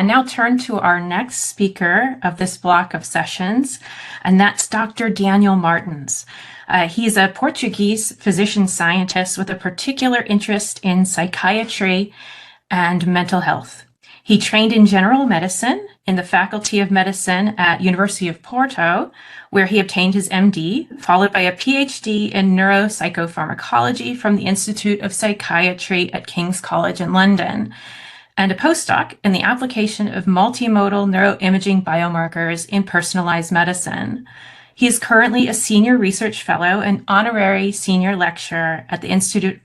now turn to our next speaker of this block of sessions, and that's Dr. Daniel Martins. He's a Portuguese physician scientist with a particular interest in psychiatry and mental health. He trained in general medicine in the Faculty of Medicine at University of Porto, where he obtained his MD, followed by a PhD in neuropsychopharmacology from the Institute of Psychiatry at King's College in London, and a postdoc in the application of multimodal neuroimaging biomarkers in personalized medicine. He is currently a senior research fellow and honorary senior lecturer at the Institute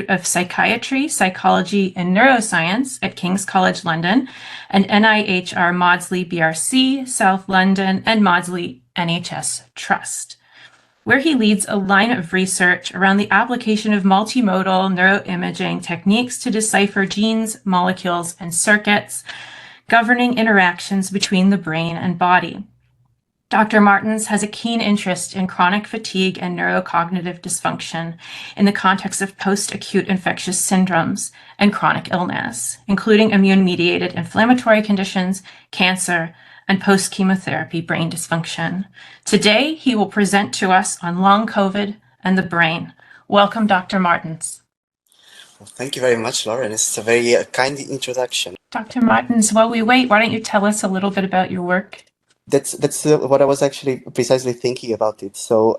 of Psychiatry, Psychology, and Neuroscience at King's College London, and NIHR Maudsley BRC, South London, and Maudsley NHS Trust, where he leads a line of research around the application of multimodal neuroimaging techniques to decipher genes, molecules, and circuits governing interactions between the brain and body. Dr. Martins has a keen interest in chronic fatigue and neurocognitive dysfunction in the context of post-acute infectious syndromes and chronic illness, including immune-mediated inflammatory conditions, cancer, and post-chemotherapy brain dysfunction. Today, he will present to us on long COVID and the brain. Welcome, Dr. Martins. Well, thank you very much, Lauren. It's a very kind introduction. Dr. Martins, while we wait, why don't you tell us a little bit about your work? That's what I was actually precisely thinking about it. So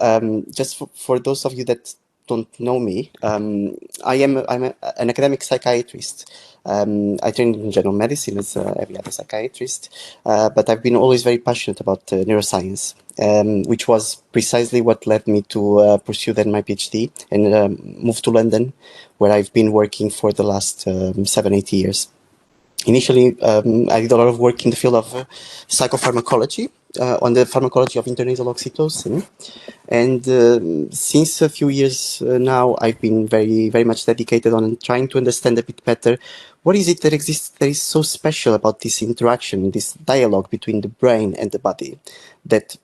just for those of you that don't know me, I'm an academic psychiatrist. I trained in general medicine as every other psychiatrist, but I've been always very passionate about neuroscience, which was precisely what led me to pursue then my PhD and move to London, where I've been working for the last 7-8 years. Initially, I did a lot of work in the field of psychopharmacology, on the pharmacology of intranasal oxytocin. And since a few years now, I've been very much dedicated on trying to understand a bit better what is it that exists that is so special about this interaction, this dialogue between the brain and the body, that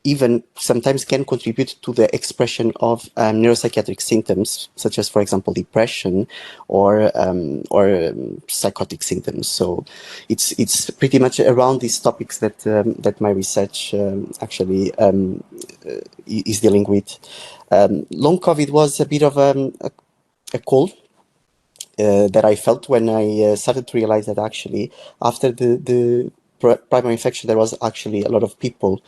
even sometimes can contribute to the expression of neuropsychiatric symptoms, such as, for example, depression or psychotic symptoms. So it's pretty much around these topics that that my research actually is dealing with. Long COVID was a bit of a cold that I felt when I started to realize that actually after the primary infection, there was actually a lot of people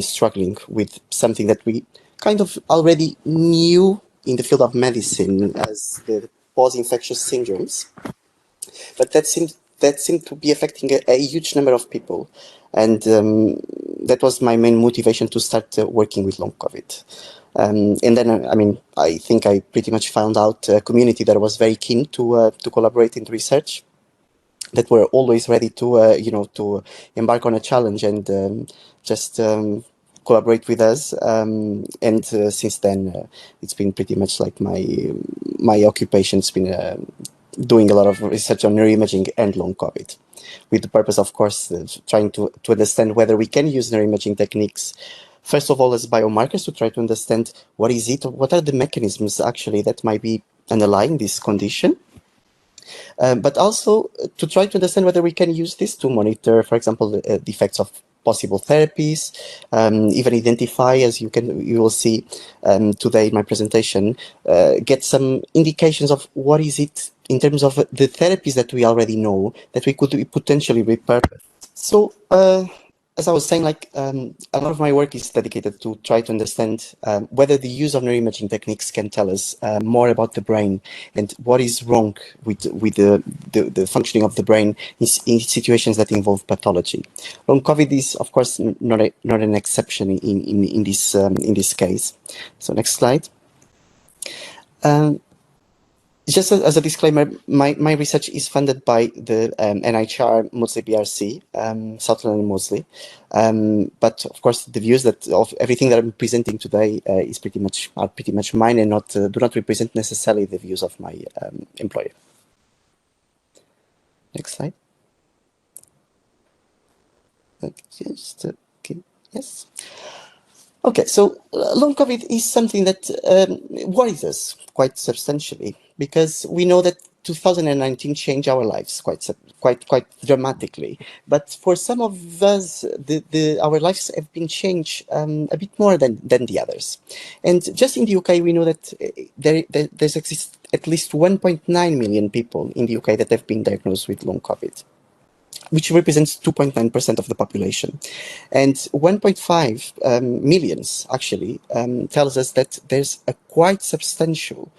struggling with something that we kind of already knew in the field of medicine as the post-infectious syndromes, but that seemed to be affecting a huge number of people, and that was my main motivation to start working with long COVID. And then, I mean, I think I pretty much found out a community that was very keen to collaborate in the research, that were always ready to, to embark on a challenge and just collaborate with us. And since then, it's been pretty much like my occupation. It's been doing a lot of research on neuroimaging and long COVID, with the purpose, of course, trying to understand whether we can use neuroimaging techniques, first of all, as biomarkers to try to understand what is it, what are the mechanisms actually that might be underlying this condition. But also to try to understand whether we can use this to monitor, for example, the effects of possible therapies, even identify, as you will see today in my presentation, get some indications of what is it in terms of the therapies that we already know that we could potentially repurpose. So as I was saying, like a lot of my work is dedicated to try to understand whether the use of neuroimaging techniques can tell us more about the brain and what is wrong with the functioning of the brain in situations that involve pathology. Long COVID is, of course, not an exception in this case. So next slide. Just as a disclaimer, my research is funded by the NIHR Maudsley BRC, South London Maudsley. But of course, the views of everything that I'm presenting today are pretty much mine and do not represent necessarily the views of my employer. Next slide. Okay, yes. Okay, so long COVID is something that worries us quite substantially, because we know that 2019 changed our lives quite dramatically. But for some of us, our lives have been changed a bit more than the others. And just in the UK, we know that there's exists at least 1.9 million people in the UK that have been diagnosed with long COVID, which represents 2.9% of the population. And 1.5 millions actually tells us that there's a quite substantial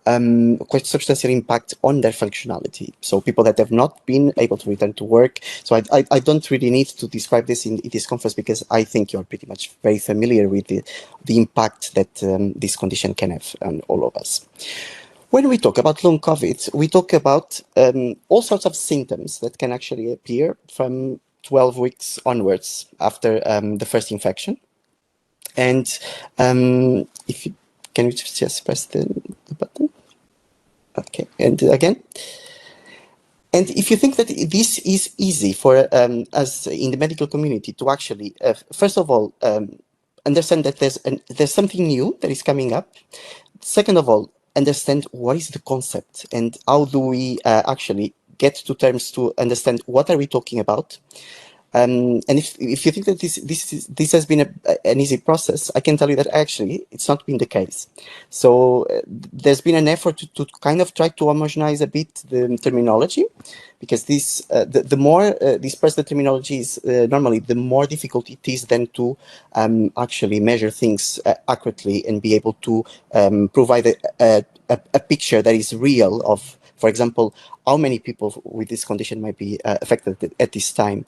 impact on their functionality. So people that have not been able to return to work. So I don't really need to describe this in this conference because I think you're pretty much very familiar with the impact that this condition can have on all of us. When we talk about long COVID, we talk about all sorts of symptoms that can actually appear from 12 weeks onwards after the first infection. And if you can you just press the button? Okay, and again. And if you think that this is easy for us in the medical community to actually, first of all, understand that there's something new that is coming up. Second of all, understand what is the concept and how do we actually get to terms to understand what are we talking about. And if you think that this has been an easy process, I can tell you that actually it's not been the case. So there's been an effort to kind of try to homogenize a bit the terminology, because the more dispersed the terminology is, normally the more difficult it is then to actually measure things accurately and be able to provide a picture that is real of, for example, how many people with this condition might be affected at this time.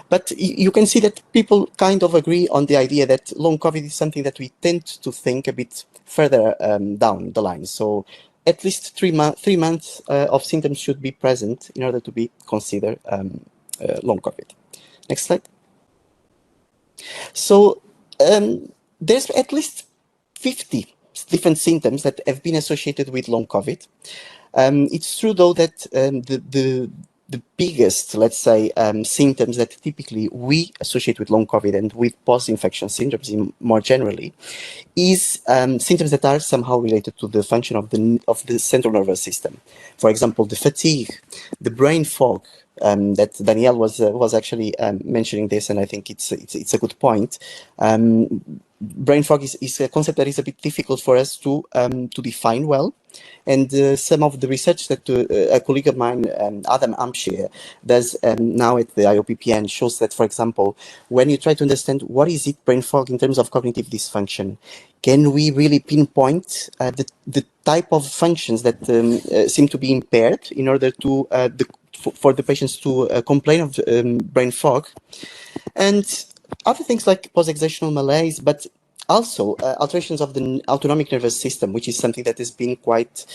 But you can see that people kind of agree on the idea that long COVID is something that we tend to think a bit further down the line. So at least 3 months of symptoms should be present in order to be considered long COVID. Next slide. So there's at least 50 different symptoms that have been associated with long COVID. It's true, though, that the biggest, let's say, symptoms that typically we associate with long COVID and with post-infection syndromes more generally is symptoms that are somehow related to the function of the central nervous system. For example, the fatigue, the brain fog, that Danielle was actually mentioning this, and I think it's a good point. Brain fog is a concept that is a bit difficult for us to define well. And some of the research that a colleague of mine, Adam Amshire, does now at the IOPPN shows that, for example, when you try to understand what is it brain fog in terms of cognitive dysfunction, can we really pinpoint the type of functions that seem to be impaired in order to for the patients to complain of brain fog, and other things like post-exertional malaise, but also alterations of the autonomic nervous system, which is something that has been quite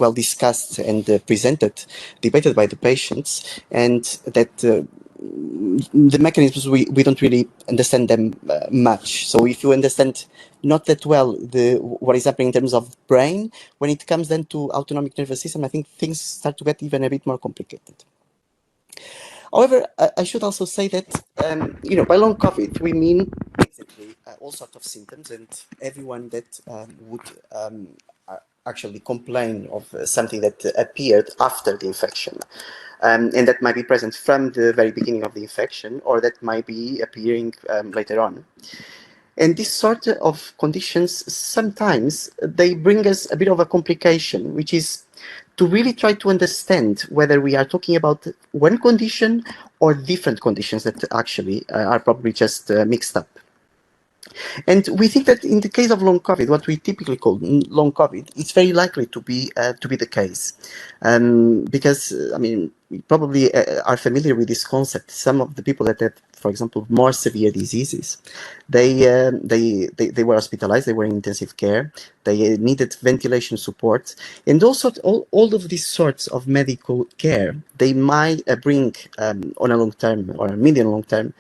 well discussed and debated by the patients, and that the mechanisms we don't really understand them much. So if you understand not that well what is happening in terms of brain, when it comes then to autonomic nervous system, I think things start to get even a bit more complicated. However, I should also say that by long COVID we mean basically all sorts of symptoms, and everyone that would actually complain of something that appeared after the infection. And that might be present from the very beginning of the infection, or that might be appearing later on. And this sort of conditions, sometimes they bring us a bit of a complication, which is to really try to understand whether we are talking about one condition or different conditions that actually are probably just mixed up. And we think that in the case of long COVID, what we typically call long COVID, it's very likely to be the case, because I mean, we probably are familiar with this concept. Some of the people that have, for example, more severe diseases, they were hospitalized, they were in intensive care, they needed ventilation support, and also all of these sorts of medical care, they might bring on a long term or a medium long term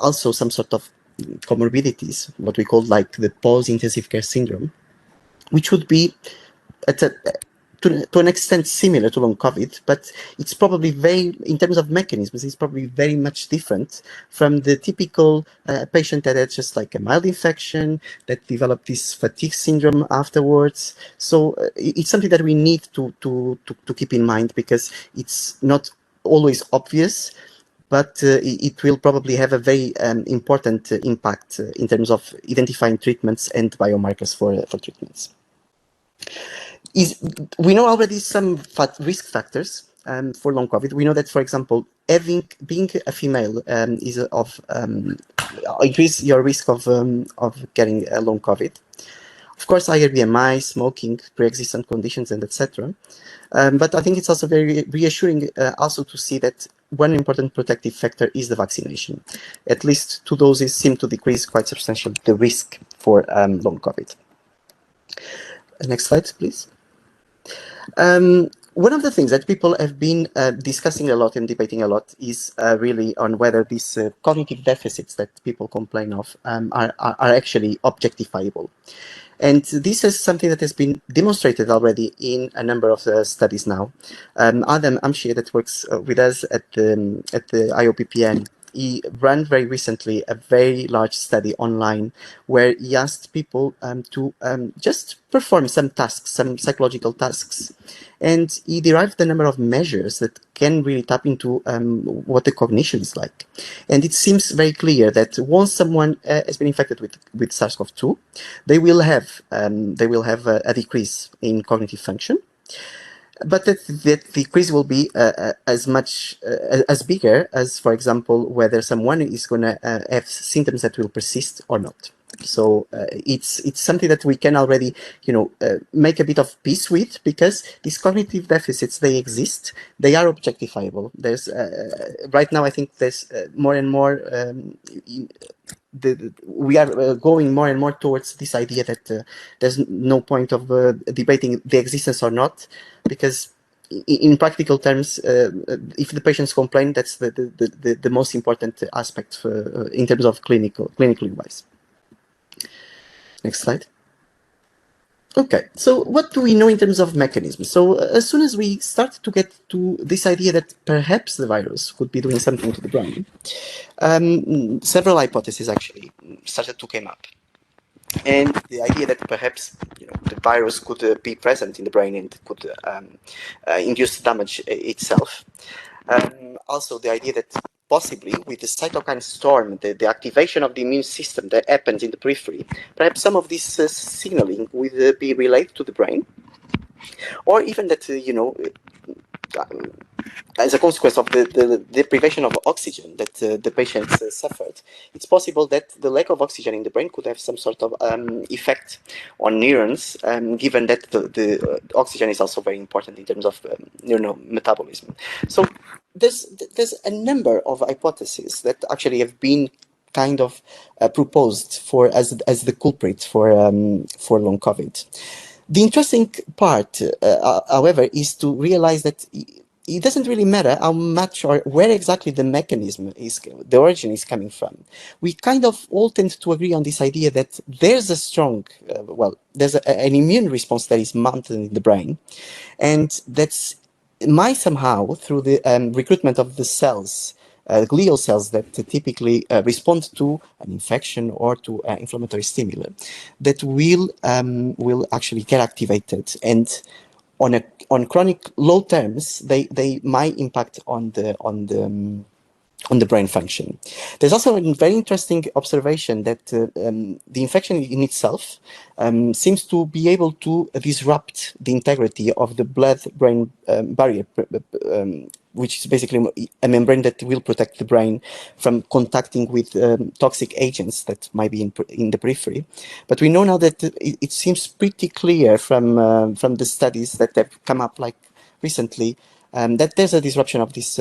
also some sort of comorbidities, what we call like the post-intensive care syndrome, which would be to an extent similar to long COVID, but it's probably in terms of mechanisms, it's probably very much different from the typical patient that had just like a mild infection, that developed this fatigue syndrome afterwards. So it's something that we need to keep in mind, because it's not always obvious, but it will probably have a very important impact in terms of identifying treatments and biomarkers for treatments. We know already some risk factors for long COVID. We know that, for example, being a female is increase your risk of getting long COVID. Of course, higher BMI, smoking, pre-existing conditions, and etc. But I think it's also very reassuring also to see that one important protective factor is the vaccination. At least 2 doses seem to decrease quite substantially the risk for long COVID. Next slide, please. One of the things that people have been discussing a lot and debating a lot is really on whether these cognitive deficits that people complain of are actually objectifiable. And this is something that has been demonstrated already in a number of studies now. Adam Amshir, that works with us at the IOPPN, he ran very recently a very large study online where he asked people to just perform some tasks, some psychological tasks. And he derived the number of measures that can really tap into what the cognition is like. And it seems very clear that once someone has been infected with SARS-CoV-2, they will have a decrease in cognitive function. But that decrease will be as bigger as, for example, whether someone is going to have symptoms that will persist or not. So it's something that we can already, make a bit of peace with, because these cognitive deficits, they exist, they are objectifiable. There's right now, I think there's more and more. We are going more and more towards this idea that there's no point of debating the existence or not, because in practical terms, if the patients complain, that's the most important aspect in terms of clinically wise. Next slide. Okay, so what do we know in terms of mechanisms? So as soon as we start to get to this idea that perhaps the virus could be doing something to the brain, several hypotheses actually started to come up. And the idea that perhaps the virus could be present in the brain and could induce damage itself. Also, the idea that possibly with the cytokine storm, the activation of the immune system that happens in the periphery, perhaps some of this signaling would be related to the brain, or even that as a consequence of the deprivation of oxygen that the patients suffered, it's possible that the lack of oxygen in the brain could have some sort of effect on neurons, given that the oxygen is also very important in terms of neuronal metabolism. So there's a number of hypotheses that actually have been kind of proposed as the culprit for long COVID. The interesting part, however, is to realize that it doesn't really matter how much or where exactly the mechanism is, the origin is coming from. We kind of all tend to agree on this idea that there's a strong, there's an immune response that is mounted in the brain, and that's might somehow, through the recruitment of the cells, glial cells that typically respond to an infection or to inflammatory stimuli, that will actually get activated, and on chronic low terms, they might impact on the brain function. There's also a very interesting observation that the infection in itself seems to be able to disrupt the integrity of the blood-brain barrier, which is basically a membrane that will protect the brain from contacting with toxic agents that might be in the periphery. But we know now that it seems pretty clear from the studies that have come up like recently that there's a disruption of this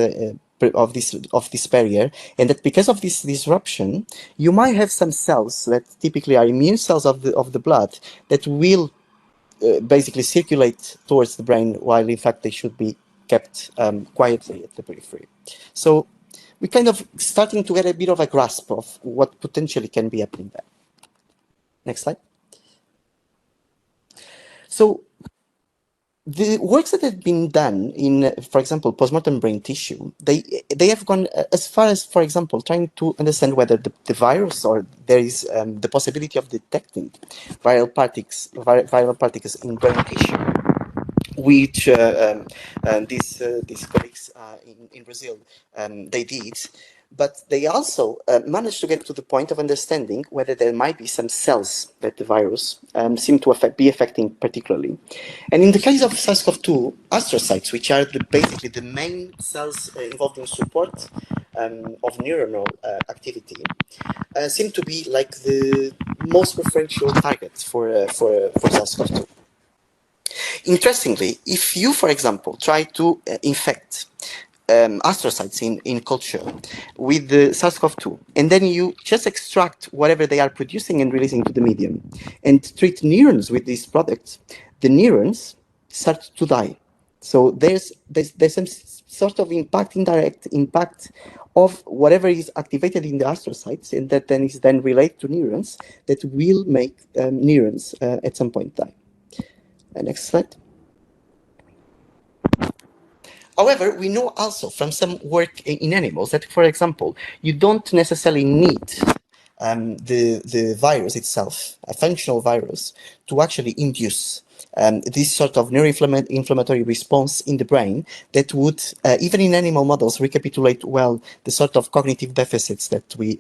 barrier, and that because of this disruption, you might have some cells that typically are immune cells of the blood that will basically circulate towards the brain, while in fact they should be kept quietly at the periphery. So we're kind of starting to get a bit of a grasp of what potentially can be happening there. Next slide. So the works that have been done in, for example, postmortem brain tissue, they have gone as far as, for example, trying to understand whether the virus or there is the possibility of detecting viral particles in brain tissue, which these colleagues in Brazil they did. But they also managed to get to the point of understanding whether there might be some cells that the virus seem to be affecting particularly. And in the case of SARS-CoV-2, astrocytes, which are basically the main cells involved in support of neuronal activity, seem to be like the most preferential targets for SARS-CoV-2. Interestingly, if you, for example, try to infect astrocytes in culture with the SARS-CoV-2, and then you just extract whatever they are producing and releasing to the medium, and treat neurons with these products, the neurons start to die. So there's some sort of indirect impact of whatever is activated in the astrocytes, and that then is related to neurons that will make neurons at some point die. Next slide. However, we know also from some work in animals that, for example, you don't necessarily need the virus itself, a functional virus, to actually induce this sort of neuroinflammatory response in the brain that would, even in animal models, recapitulate well the sort of cognitive deficits that we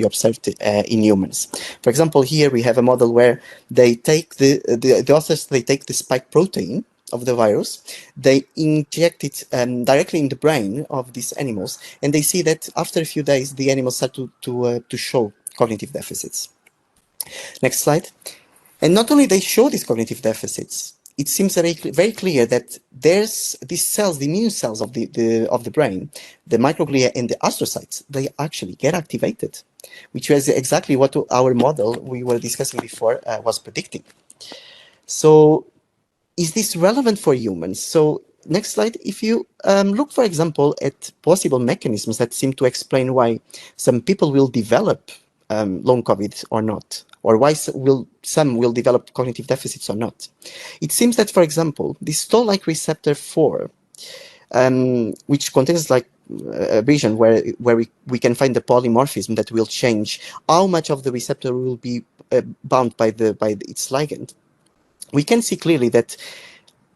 observed in humans. For example, here we have a model where they take the authors take the spike protein of the virus, they inject it directly in the brain of these animals, and they see that after a few days, the animals start to show cognitive deficits. Next slide. And not only they show these cognitive deficits, it seems very clear that there's these cells, the immune cells of the brain, the microglia and the astrocytes, they actually get activated, which was exactly what our model we were discussing before was predicting. So is this relevant for humans? So next slide. If you look, for example, at possible mechanisms that seem to explain why some people will develop long COVID or not, or why some will develop cognitive deficits or not. It seems that, for example, this toll-like receptor 4, which contains like a region where we can find the polymorphism that will change how much of the receptor will be bound by its ligand. We can see clearly that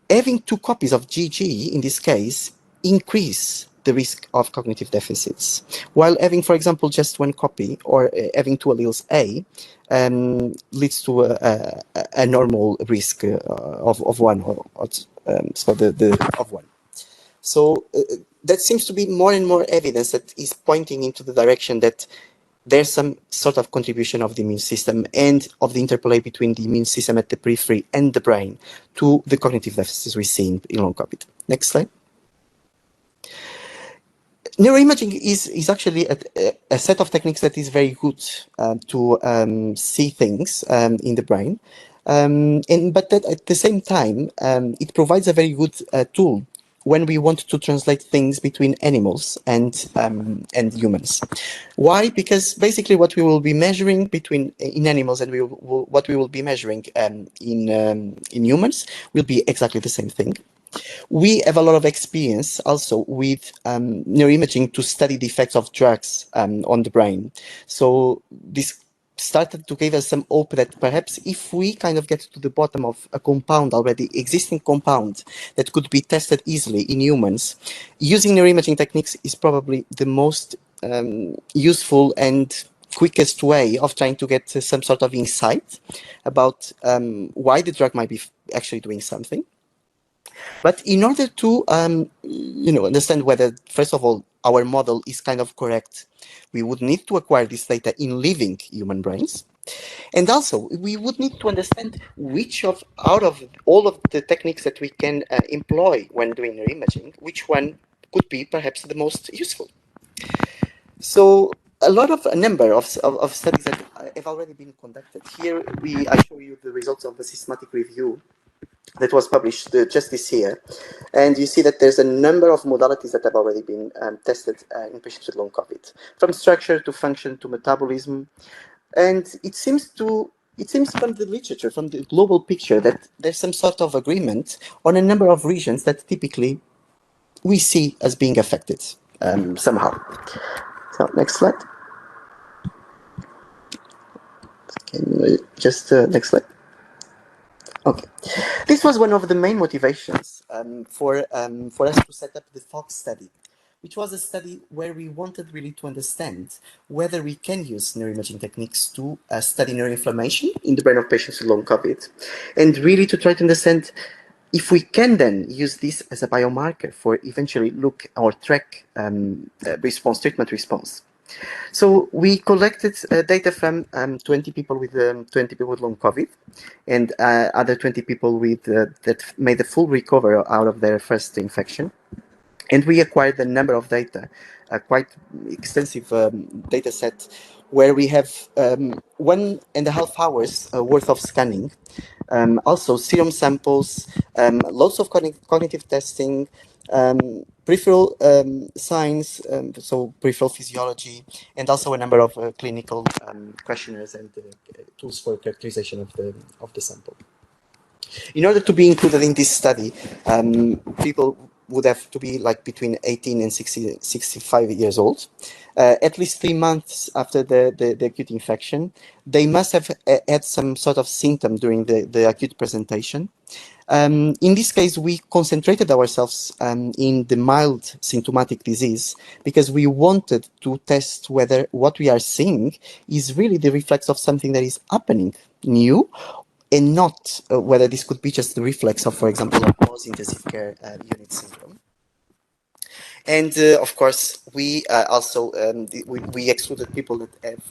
having 2 copies of GG in this case increase the risk of cognitive deficits, while having, for example, just 1 copy or having 2 alleles A leads to a normal risk of 1 of 1. So that seems to be more and more evidence that is pointing into the direction that there's some sort of contribution of the immune system and of the interplay between the immune system at the periphery and the brain to the cognitive deficits we see in long COVID. Next slide. Neuroimaging is actually a set of techniques that is very good to see things in the brain, but that at the same time it provides a very good tool when we want to translate things between animals and humans. Why? Because basically what we will be measuring in animals and what we will be measuring in humans will be exactly the same thing. We have a lot of experience also with neuroimaging to study the effects of drugs on the brain. So this started to give us some hope that perhaps if we kind of get to the bottom of a compound, already existing compound, that could be tested easily in humans, using neuroimaging techniques is probably the most useful and quickest way of trying to get some sort of insight about why the drug might be actually doing something. But in order to understand whether, first of all, our model is kind of correct, we would need to acquire this data in living human brains. And also, we would need to understand which out of all of the techniques that we can employ when doing neuroimaging, which one could be perhaps the most useful. So a number of studies that have already been conducted. Here I show you the results of the systematic review that was published just this year. And you see that there's a number of modalities that have already been tested in patients with long COVID, from structure to function to metabolism. And it seems to it seems from the literature, from the global picture, that there's some sort of agreement on a number of regions that typically we see as being affected somehow. So next slide. Can we just next slide? Okay, this was one of the main motivations for us to set up the FOX study, which was a study where we wanted really to understand whether we can use neuroimaging techniques to study neuroinflammation in the brain of patients with long COVID, and really to try to understand if we can then use this as a biomarker for eventually look or track treatment response. So we collected data from 20 people with long COVID, and other 20 people with that made a full recovery out of their first infection. And we acquired a number of data, a quite extensive data set, where we have 1.5 hours worth of scanning, also serum samples, lots of cognitive testing, peripheral signs, so peripheral physiology, and also a number of clinical questionnaires and tools for characterization of the sample. In order to be included in this study, people would have to be like between 18 and 65 years old, at least 3 months after the acute infection. They must have had some sort of symptom during the acute presentation. In this case, we concentrated ourselves in the mild symptomatic disease because we wanted to test whether what we are seeing is really the reflex of something that is happening new, and not whether this could be just the reflex of, for example, a post-intensive care unit syndrome. And of course, we also we excluded people that have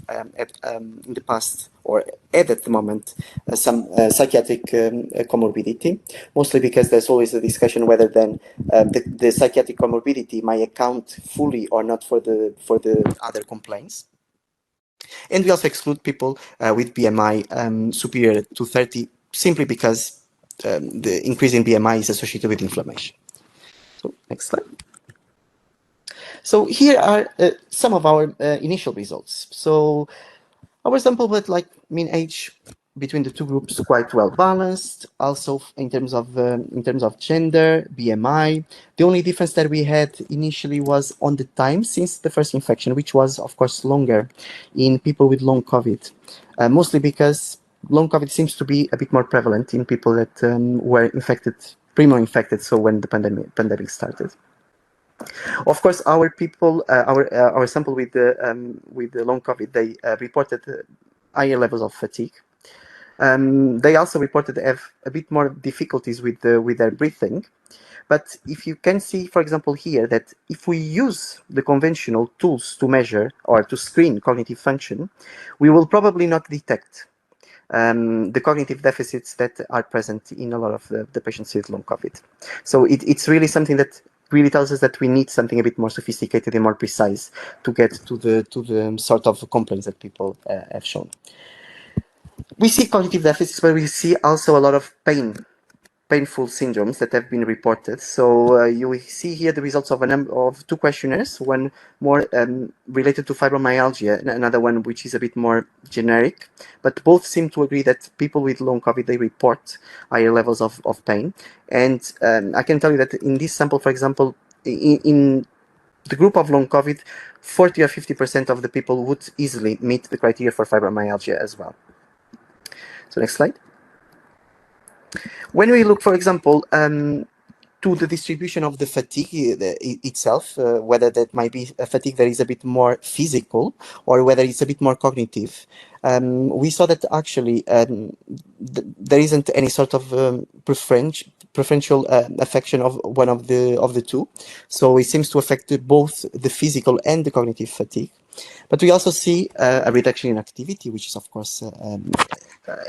in the past or at the moment some psychiatric comorbidity, mostly because there's always a discussion whether then the psychiatric comorbidity might account fully or not for the other complaints. And we also exclude people with BMI superior to 30, simply because the increase in BMI is associated with inflammation. So next slide. So here are some of our initial results. So our sample had like mean age between the two groups quite well balanced. Also in terms of gender, BMI. The only difference that we had initially was on the time since the first infection, which was of course longer in people with long COVID, mostly because long COVID seems to be a bit more prevalent in people that were infected, primo-infected. So when the pandemic started. Of course, our people, our sample with the long COVID, they reported higher levels of fatigue. They also reported to have a bit more difficulties with their breathing. But if you can see, for example, here that if we use the conventional tools to measure or to screen cognitive function, we will probably not detect the cognitive deficits that are present in a lot of the patients with long COVID. So it's really something that really tells us that we need something a bit more sophisticated and more precise to get to the sort of complaints that people have shown. We see cognitive deficits, but we see also a lot of painful syndromes that have been reported. So you will see here the results of a number of 2 questionnaires, one more related to fibromyalgia, and another one which is a bit more generic, but both seem to agree that people with long COVID, they report higher levels of pain. And I can tell you that in this sample, for example, in the group of long COVID, 40 or 50% of the people would easily meet the criteria for fibromyalgia as well. So next slide. When we look, for example, to the distribution of the fatigue itself, whether that might be a fatigue that is a bit more physical or whether it's a bit more cognitive, we saw that actually there isn't any sort of preferential affection of one of the two. So it seems to affect both the physical and the cognitive fatigue. But we also see a reduction in activity, which is of course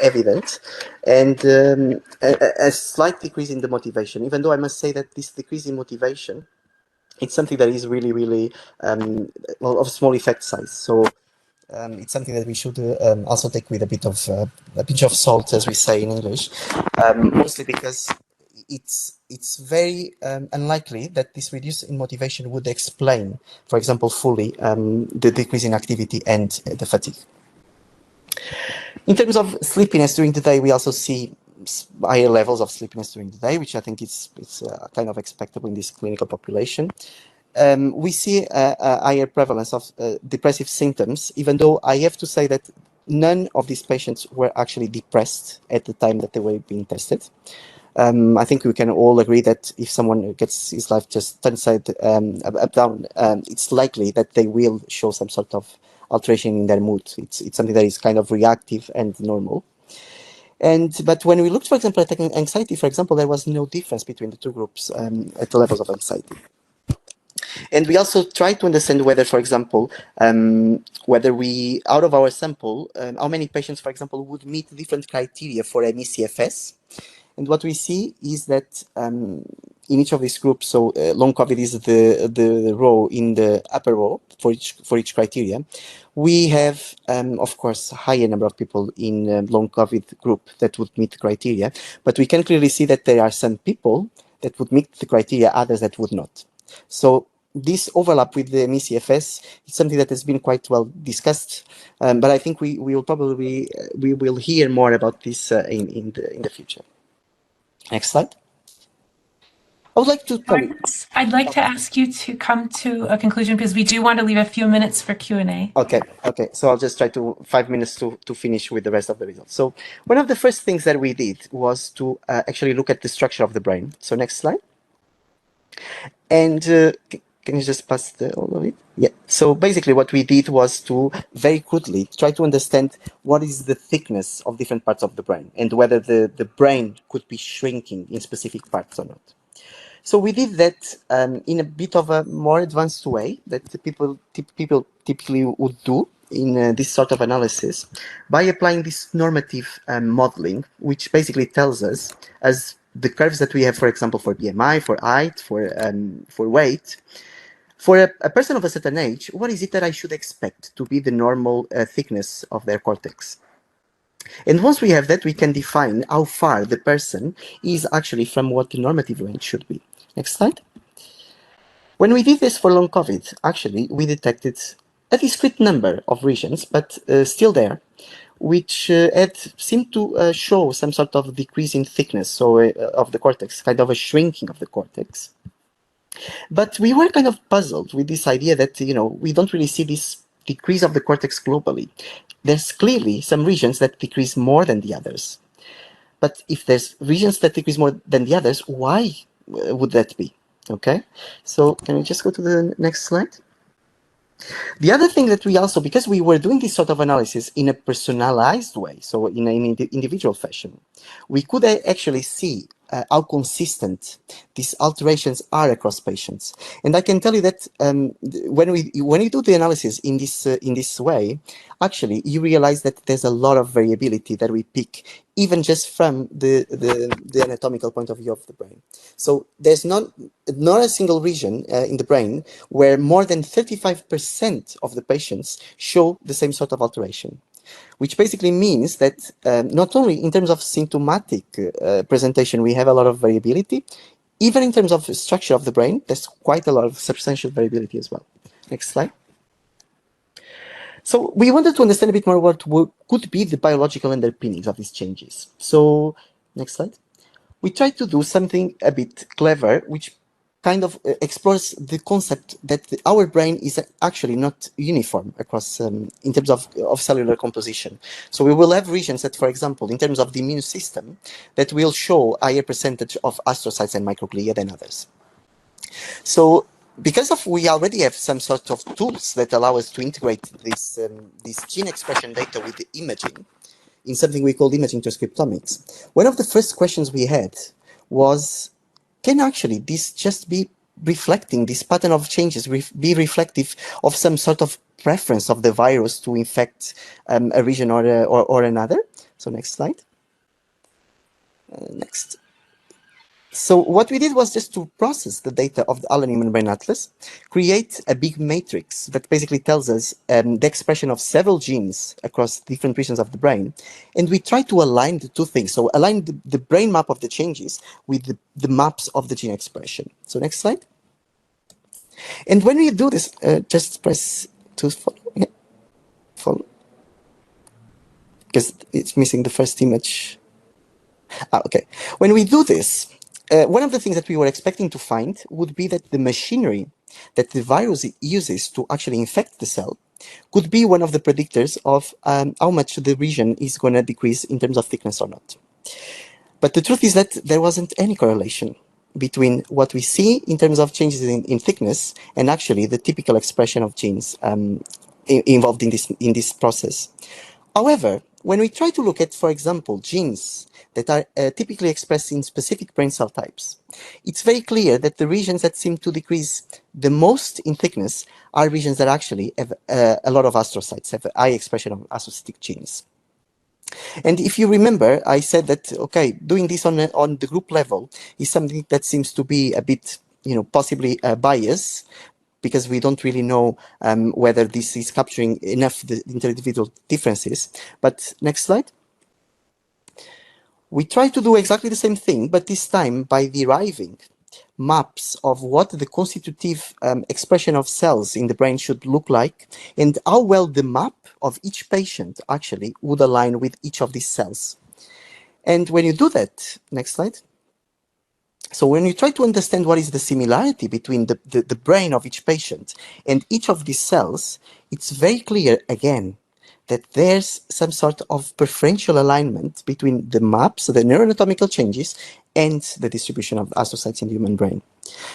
evident, and a slight decrease in the motivation, even though I must say that this decrease in motivation, it's something that is really, really well, of small effect size. So it's something that we should also take with a pinch of salt, as we say in English, mostly because it's very unlikely that this reduce in motivation would explain, for example, fully the decrease in activity and the fatigue. In terms of sleepiness during the day, we also see higher levels of sleepiness during the day, which I think it's kind of expectable in this clinical population. We see a higher prevalence of depressive symptoms, even though I have to say that none of these patients were actually depressed at the time that they were being tested. I think we can all agree that if someone gets his life just turned up down, it's likely that they will show some sort of alteration in their mood. It's something that is kind of reactive and normal. But when we looked, for example, at anxiety, for example, there was no difference between the two groups at the levels of anxiety. And we also try to understand whether, for example, whether we, out of our sample, how many patients, for example, would meet different criteria for MECFS. And what we see is that in each of these groups, so long COVID is the row in the upper row for each criteria. We have, of course, a higher number of people in long COVID group that would meet the criteria, but we can clearly see that there are some people that would meet the criteria, others that would not. So this overlap with the MECFS is something that has been quite well discussed, but I think we will probably we will hear more about this in the future. Next slide. I would like to probably... I'd like to ask you to come to a conclusion because we do want to leave a few minutes for Q&A. Okay. So I'll just try to 5 minutes to finish with the rest of the results. So one of the first things that we did was to actually look at the structure of the brain. So next slide. And can you just pass all of it? Yeah. So basically what we did was to very crudely try to understand what is the thickness of different parts of the brain and whether the brain could be shrinking in specific parts or not. So we did that in a bit of a more advanced way that people typically would do in this sort of analysis by applying this normative modeling, which basically tells us, as the curves that we have, for example, for BMI, for height, for weight, for a person of a certain age, what is it that I should expect to be the normal thickness of their cortex? And once we have that, we can define how far the person is actually from what the normative range should be. Next slide. When we did this for long COVID, actually, we detected a discrete number of regions, but still there, which had seemed to show some sort of decrease in thickness so, of the cortex, kind of a shrinking of the cortex. But we were kind of puzzled with this idea that, we don't really see this decrease of the cortex globally. There's clearly some regions that decrease more than the others. But if there's regions that decrease more than the others, why would that be? Okay, so can we just go to the next slide? The other thing that we also, because we were doing this sort of analysis in a personalized way, so in an individual fashion, we could actually see how consistent these alterations are across patients. And I can tell you that when you do the analysis in this way, actually you realize that there's a lot of variability that we pick, even just from the anatomical point of view of the brain. So there's not a single region in the brain where more than 35% of the patients show the same sort of alteration, which basically means that not only in terms of symptomatic presentation, we have a lot of variability, even in terms of structure of the brain, there's quite a lot of substantial variability as well. Next slide. So we wanted to understand a bit more what could be the biological underpinnings of these changes. So next slide. We tried to do something a bit clever, which kind of explores the concept that our brain is actually not uniform across in terms of cellular composition. So we will have regions that, for example, in terms of the immune system, that will show higher percentage of astrocytes and microglia than others. So because we already have some sort of tools that allow us to integrate this gene expression data with the imaging in something we call imaging transcriptomics, one of the first questions we had was, can actually this just be reflecting, this pattern of changes be reflective of some sort of preference of the virus to infect a region or another? So next slide. Next. So what we did was just to process the data of the Allen Brain Atlas, create a big matrix that basically tells us the expression of several genes across different regions of the brain. And we try to align the two things. So align the brain map of the changes with the maps of the gene expression. So next slide. And when we do this, just press to follow. Yeah. Follow. because it's missing the first image. Okay. When we do this, one of the things that we were expecting to find would be that the machinery that the virus uses to actually infect the cell could be one of the predictors of how much the region is going to decrease in terms of thickness or not. But the truth is that there wasn't any correlation between what we see in terms of changes in thickness and actually the typical expression of genes involved in this process. However, when we try to look at, for example, genes that are typically expressed in specific brain cell types, it's very clear that the regions that seem to decrease the most in thickness are regions that actually have a lot of astrocytes, have a high expression of astrocytic genes. And if you remember, I said that, okay, doing this on the group level is something that seems to be a bit, possibly biased, because we don't really know whether this is capturing enough the individual differences. But next slide. We try to do exactly the same thing, but this time by deriving maps of what the constitutive expression of cells in the brain should look like and how well the map of each patient actually would align with each of these cells. And when you do that, next slide. So when you try to understand what is the similarity between the brain of each patient and each of these cells, it's very clear again that there's some sort of preferential alignment between the maps, the neuroanatomical changes, and the distribution of astrocytes in the human brain.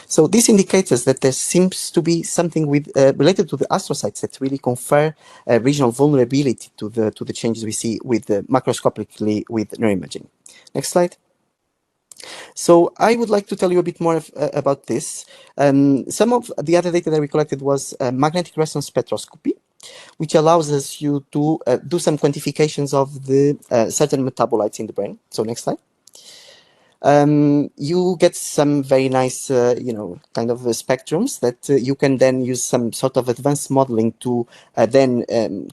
So this indicates us that there seems to be something related to the astrocytes that really confer regional vulnerability to the changes we see macroscopically with neuroimaging. Next slide. So I would like to tell you a bit more about this. Some of the other data that we collected was magnetic resonance spectroscopy, which allows us to do some quantifications of the certain metabolites in the brain. So next slide. You get some very nice, kind of spectrums that you can then use some sort of advanced modeling to then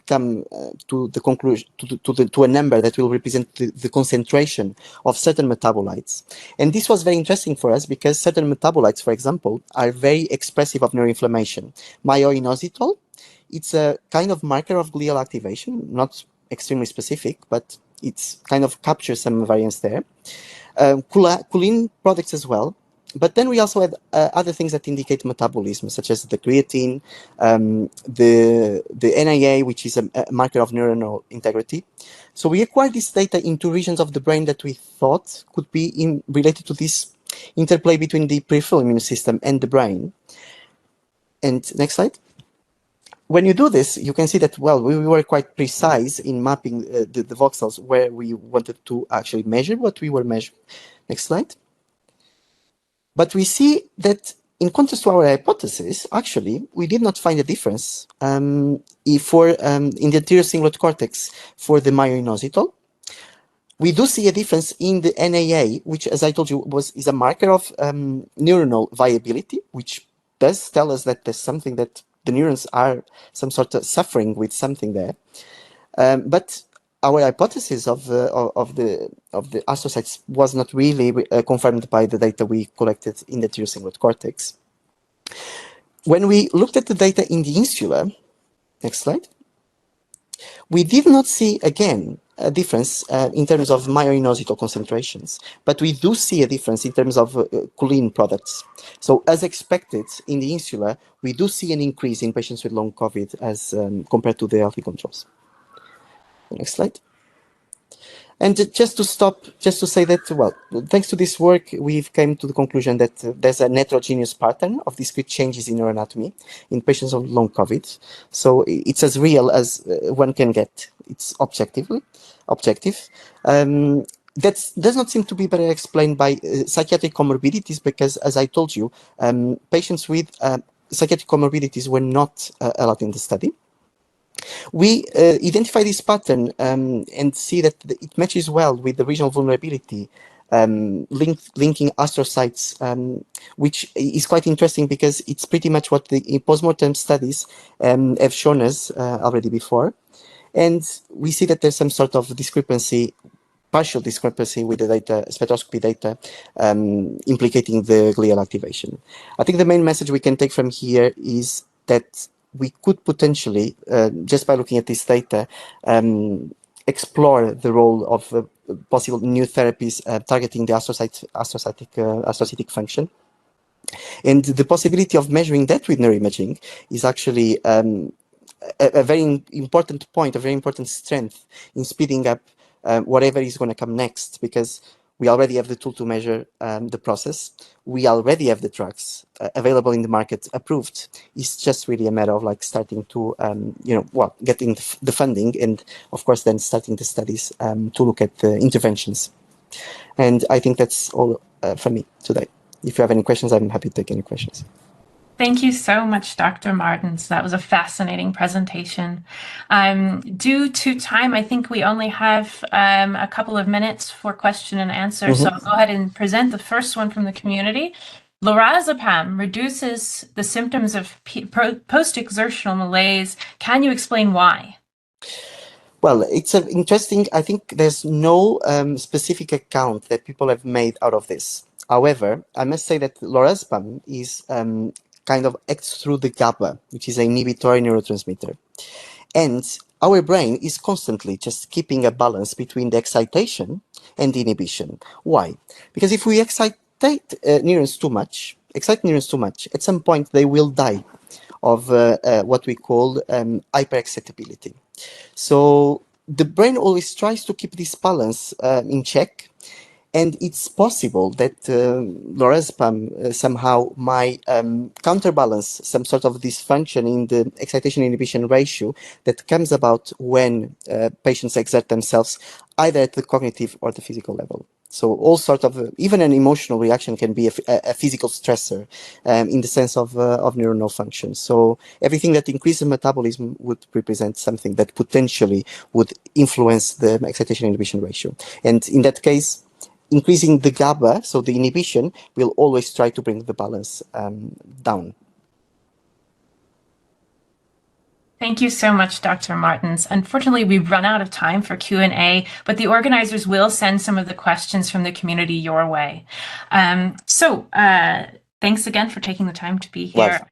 come to the conclusion, to a number that will represent the concentration of certain metabolites. And this was very interesting for us because certain metabolites, for example, are very expressive of neuroinflammation. Myoinositol, it's a kind of marker of glial activation, not extremely specific, but it's kind of captures some variance there. Choline products as well. But then we also had other things that indicate metabolism, such as the creatine, the NAA, which is a marker of neuronal integrity. So we acquired this data into regions of the brain that we thought could be related to this interplay between the peripheral immune system and the brain. And next slide. When you do this, you can see that, well, we were quite precise in mapping the voxels where we wanted to actually measure what we were measuring. Next slide. But we see that in contrast to our hypothesis, actually, we did not find a difference in the anterior cingulate cortex for the myoinositol. We do see a difference in the NAA, which, as I told you, is a marker of neuronal viability, which does tell us that there's something that the neurons are some sort of suffering with something there. But our hypothesis of the astrocytes was not really confirmed by the data we collected in the anterior cingulate cortex. When we looked at the data in the insula, next slide, we did not see, again, a difference in terms of myoinositol concentrations, but we do see a difference in terms of choline products. So as expected in the insula, we do see an increase in patients with long COVID as compared to the healthy controls. Next slide. And just to say that, well, thanks to this work, we've come to the conclusion that there's a heterogeneous pattern of discrete changes in neuroanatomy in patients on long COVID. So it's as real as one can get. It's objective. That does not seem to be better explained by psychiatric comorbidities because, as I told you, patients with psychiatric comorbidities were not allowed in the study. We identify this pattern and see that it matches well with the regional vulnerability linking astrocytes, which is quite interesting because it's pretty much what the postmortem studies have shown us already before. And we see that there's some sort of discrepancy, partial discrepancy with the data, spectroscopy data, implicating the glial activation. I think the main message we can take from here is that we could potentially, just by looking at this data, explore the role of possible new therapies targeting the astrocytic function. And the possibility of measuring that with neuroimaging is actually a very important point, a very important strength in speeding up whatever is going to come next, because we already have the tool to measure the process. We already have the drugs available in the market, approved. It's just really a matter of like starting to, getting the funding, and of course then starting the studies to look at the interventions. And I think that's all for me today. If you have any questions, I'm happy to take any questions. Thank you so much, Dr. Martens. That was a fascinating presentation. Due to time, I think we only have a couple of minutes for question and answer. So I'll go ahead and present the first one from the community. Lorazepam reduces the symptoms of post-exertional malaise. Can you explain why? Well, it's interesting. I think there's no specific account that people have made out of this. However, I must say that lorazepam is kind of acts through the GABA, which is an inhibitory neurotransmitter. And our brain is constantly just keeping a balance between the excitation and the inhibition. Why? Because if we excite neurons too much, at some point they will die of what we call hyperexcitability. So the brain always tries to keep this balance in check, and it's possible that lorazepam somehow might counterbalance some sort of dysfunction in the excitation-inhibition ratio that comes about when patients exert themselves either at the cognitive or the physical level. So all sort of, even an emotional reaction can be a physical stressor in the sense of neuronal function. So everything that increases metabolism would represent something that potentially would influence the excitation-inhibition ratio. And in that case, increasing the GABA, so the inhibition, will always try to bring the balance down. Thank you so much, Dr. Martens. Unfortunately, we've run out of time for Q&A, but the organizers will send some of the questions from the community your way. Thanks again for taking the time to be here. Well,